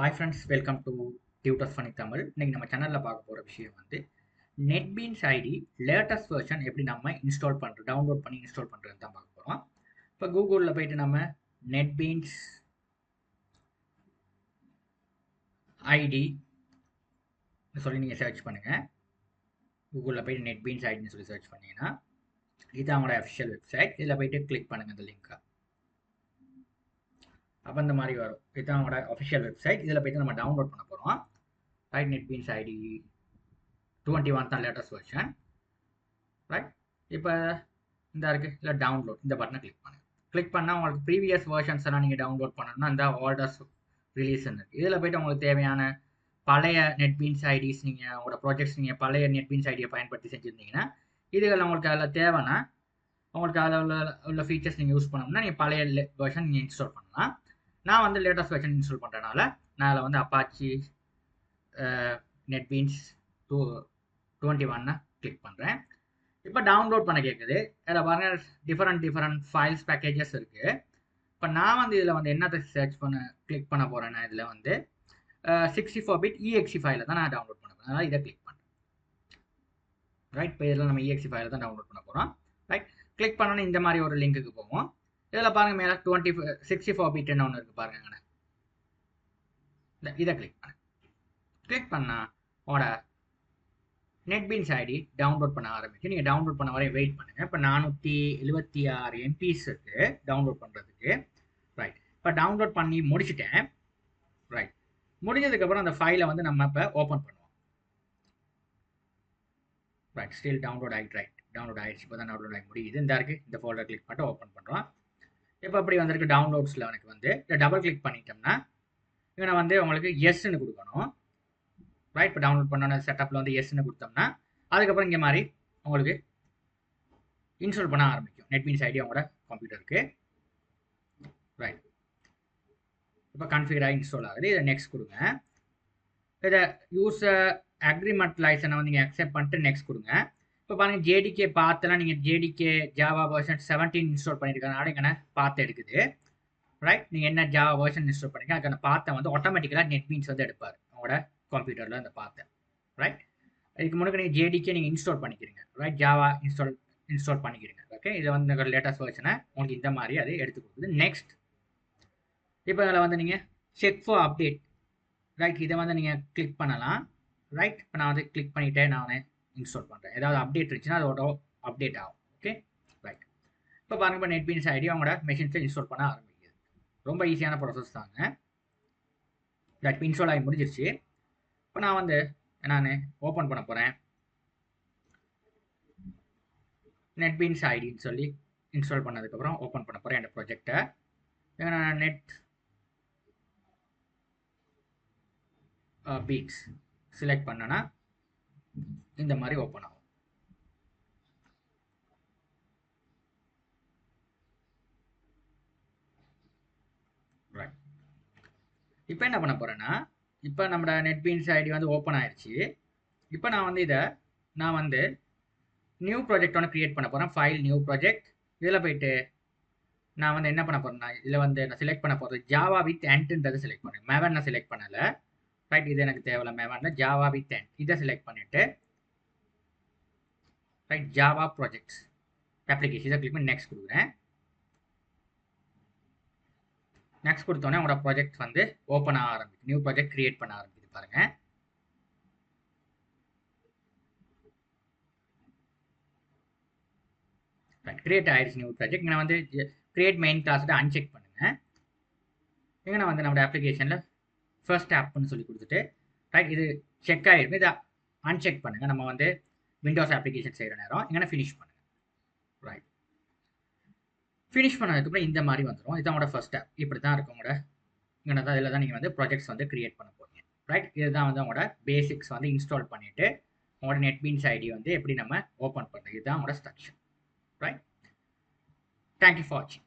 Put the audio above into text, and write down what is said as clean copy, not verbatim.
Hi friends, welcome to Tutors Funny Tamil. இன்னைக்கு நம்ம சேனல்ல பார்க்க போற விஷயம் வந்து NetBeans ID லேட்டஸ்ட் வெர்ஷன் எப்படி நம்ம இன்ஸ்டால் பண்றது, டவுன்லோட் பண்ணி இன்ஸ்டால் பண்றது தான் பார்க்க போறோம். இப்போ கூகுள்ல போயிட்டு நம்ம NetBeans ID சொல்லி நீங்க சர்ச் பண்ணுங்க. கூகுள்ல போயிட்டு NetBeans ஐடின்னு சொல்லி சர்ச் பண்ணீங்கன்னா இது அவங்களோட அஃபிஷியல் வெப்சைட். இதில் போயிட்டு கிளிக் பண்ணுங்க இந்த லிங்கை. அப்போ இந்த மாதிரி வரும். இதுதான் அவங்களோட அஃபிஷியல் வெப்சைட். இதில் போயிட்டு நம்ம டவுன்லோட் பண்ண போகிறோம். ரைட், NetBeans ID 21 தான் லேட்டஸ்ட் வெர்ஷன். ரைட், இப்போ இந்த இருக்குது இல்லை டவுன்லோட், இந்த பட்டனை கிளிக் பண்ணுங்கள். கிளிக் பண்ணால் உங்களுக்கு ப்ரீவியஸ் வெர்ஷன்ஸ் எல்லாம் நீங்கள் டவுன்லோட் பண்ணணும்னா இந்த ஆர்டர்ஸ் ரிலீஸ்ன்னு இருக்குது. இதில் போய்ட்டு உங்களுக்கு தேவையான பழைய NetBeans ஐடிஸ், நீங்கள் உங்களோட ப்ராஜெக்ட்ஸ் நீங்கள் பழைய NetBeans ஐடியை பயன்படுத்தி செஞ்சுருந்தீங்கன்னா இதுகள் உங்களுக்கு அதில் தேவைன்னா உங்களுக்கு அதில் உள்ள ஃபீச்சர்ஸ் நீங்கள் யூஸ் பண்ணணும்னா நீங்கள் பழைய வெர்ஷன் நீங்கள் இன்ஸ்டால் பண்ணலாம். நான் வந்து லேட்டஸ்ட் வெர்ஷன் இன்ஸ்டால் பண்ணுறதுனால நான் அதில் வந்து அப்பாச்சி NetBeans 21 கிளிக் பண்ணுறேன். இப்போ டவுன்லோட் பண்ண கேட்குது. அதில் பாருங்கள் டிஃப்ரெண்ட் ஃபைல்ஸ் பேக்கேஜஸ் இருக்குது. இப்போ நான் வந்து இதில் வந்து என்னத்தை கிளிக் பண்ண போகிறேன்னா இதில் வந்து 64-bit EXE ஃபைலை தான் நான் டவுன்லோட் பண்ண போகிறேன். அதனால் இதை கிளிக் பண்ணுறேன். ரைட், இப்போ இதில் நம்ம EXE ஃபைலை தான் டவுன்லோட் பண்ண போகிறோம். ரைட், கிளிக் பண்ணோன்னு இந்த மாதிரி ஒரு லிங்க்குக்கு போவோம். இதில் பாருங்கள் மேலே 64-bitன்னு ஒன்று இருக்குது பாருங்க. இதை கிளிக் பண்ணேன். கிளிக் பண்ணால் உங்களோட NetBeans ID டவுன்லோட் பண்ண ஆரம்பிச்சு. நீங்கள் டவுன்லோட் பண்ண வரையும் வெயிட் பண்ணுங்கள். இப்போ 476 MPs இருக்குது டவுன்லோட் பண்ணுறதுக்கு. ரைட், இப்போ டவுன்லோட் பண்ணி முடிச்சுட்டேன். ரைட், முடிஞ்சதுக்கப்புறம் அந்த ஃபைலை வந்து நம்ம இப்போ ஓப்பன் பண்ணுவோம். ரைட், ஸ்டில் டவுன்லோட் ஆகிட்டு. ரைட், டவுன்லோட் ஆகிடுச்சு. இப்போ தான் டவுன்லோட் ஆகி முடியுது. இந்த இருக்குது, இந்த ஃபோல்டர் கிளிக் பண்ணிட்டு ஓப்பன் பண்ணுறோம். இப்போ அப்படி வந்திருக்கு டவுன்லோட்ஸில் எனக்கு வந்து இதை டபுள் கிளிக் பண்ணிட்டோம்னா இவனை வந்து உங்களுக்கு எஸ்ன்னு கொடுக்கணும். ரைட், இப்போ டவுன்லோட் பண்ண செட்டப்பில் வந்து எஸ்ன்னு கொடுத்தோம்னா அதுக்கப்புறம் இங்கே மாதிரி உங்களுக்கு இன்ஸ்டால் பண்ண ஆரம்பிக்கும் NetBeans ID அவங்களோட கம்ப்யூட்டருக்கு. ரைட், இப்போ கன்ஃபிகர் ஆகி இன்ஸ்டால் ஆகுது. இதை நெக்ஸ்ட் கொடுங்க. இதை யூஸர் அக்ரிமெண்ட் லைசனை வந்து நீங்கள் அக்செப்ட் பண்ணிட்டு நெக்ஸ்ட் கொடுங்க. இப்போ பாருங்கள் JDK பார்த்தெல்லாம் நீங்கள் JDK ஜாவா வெர்ஷன் 17 இன்ஸ்டால் பண்ணியிருக்கனால இங்கே பார்த்து எடுக்குது. ரைட், நீங்கள் என்ன ஜாவா வெர்ஷன் இன்ஸ்டால் பண்ணிங்க அதுக்கான பார்த்தை வந்து ஆட்டோமேட்டிக்கலாக NetBeans வந்து எடுப்பார் அவங்களோட கம்ப்யூட்டரில் அந்த பார்த்தை. ரைட், இதுக்கு முன்னாடி நீங்கள் JDK நீங்கள் இன்ஸ்டால் பண்ணிக்கிறீங்க. ரைட், ஜாவா இன்ஸ்டால் பண்ணிக்கிறீங்க. ஓகே, இதை வந்து லேட்டஸ்ட் வெர்ஷனை உங்களுக்கு இந்த மாதிரி அது எடுத்து கொடுக்குது. நெக்ஸ்ட், இப்போ இதில் வந்து நீங்கள் செக் ஃபார் அப்டேட். ரைட், இதை வந்து நீங்கள் கிளிக் பண்ணலாம். ரைட், இப்போ நான் வந்து கிளிக் பண்ணிவிட்டே நான் இன்ஸ்டால் பண்ணுறேன். ஏதாவது அப்டேட் இருந்துச்சுன்னா அதோட அப்டேட் ஆகும். ஓகே, ரைட், இப்போ பாருங்கள் இப்போ NetBeans ID அவங்களோட மெஷின்ஸை இன்ஸ்டால் பண்ண ஆரம்பிக்குது. ரொம்ப ஈஸியான ப்ராசஸ் தாங்க. ரைட், இன்ஸ்டால் ஆகி முடிஞ்சிருச்சு. இப்போ நான் வந்து ஓப்பன் பண்ண போகிறேன். NetBeans ஐடின்னு சொல்லி இன்ஸ்டால் பண்ணதுக்கப்புறம் ஓப்பன் பண்ண போகிறேன் இந்த ப்ராஜெக்டை. நான் NetBeans செலக்ட் பண்ணேன்னா இந்த மாதிரி ஓப்பன் ஆகும். ரைட், இப்போ என்ன பண்ண போகிறேன்னா இப்போ நம்ம NetBeans ID வந்து ஓப்பன் ஆயிடுச்சு. இப்போ நான் வந்து நியூ ப்ராஜெக்ட் ஒன்று க்ரியேட் பண்ண போகிறேன். File new project. இதில் போயிட்டு நான் வந்து என்ன பண்ண போகிறேன்னா இதில் வந்து நான் செலக்ட் பண்ண போகிறது ஜாவா வித் என்ட்ன்றது செலக்ட் பண்ணுறேன். மேவன் நான் செலக்ட் பண்ணலை. ரைட், இது எனக்கு தேவையில்ல. மேவனில் ஜாவா வித் என்ட் இதை செலக்ட் பண்ணிவிட்டு ரைட், ஜாவா ப்ராஜெக்ட்ஸ் அப்ளிகேஷன் இதை கிளிக் பண்ணி நெக்ஸ்ட் கொடுக்குறேன். நெக்ஸ்ட் கொடுத்தோன்னே உங்களோட ப்ராஜெக்ட் வந்து ஓப்பன் ஆக ஆரம்பிக்கும். நியூ ப்ராஜெக்ட் கிரியேட் பண்ண ஆரம்பிக்குது பாருங்கள். கிரியேட் ஆயிடுச்சு நியூ ப்ராஜெக்ட். இங்கே வந்து கிரியேட் மெயின் கிளாஸ்ட்டு அன்செக் பண்ணுங்கள். இங்கே வந்து நம்மளோட அப்ளிகேஷனில் ஃபர்ஸ்ட் ஆப்னு சொல்லி கொடுத்துட்டு ரைட், இது செக் ஆகிருக்கும். இதை அன்செக் பண்ணுங்கள். நம்ம வந்து விண்டோஸ் அப்ளிகேஷன் செய்கிற நேரம் இங்கே ஃபினிஷ் பண்ணுங்கள். ரைட், ஃபினிஷ் பண்ணதுக்கப்புறம் இந்த மாதிரி வந்துடும். இதுதான் உங்களோட ஃபர்ஸ்ட் ஆப். இப்படி தான் இருக்கும் உங்களோட. இங்கே தான் இதில் தான் நீங்கள் வந்து ப்ராஜெக்ட்ஸ் வந்து கிரியேட் பண்ண போகிறீங்க. ரைட், இதுதான் வந்து உங்களோட பேசிக்ஸ் வந்து இன்ஸ்டால் பண்ணிவிட்டு உங்களோட NetBeans ID வந்து எப்படி நம்ம ஓப்பன் பண்ணுறது. இதுதான் உங்களோட ஸ்ட்ரக்சர். ரைட், தேங்க்யூ ஃபார் வாட்சிங்.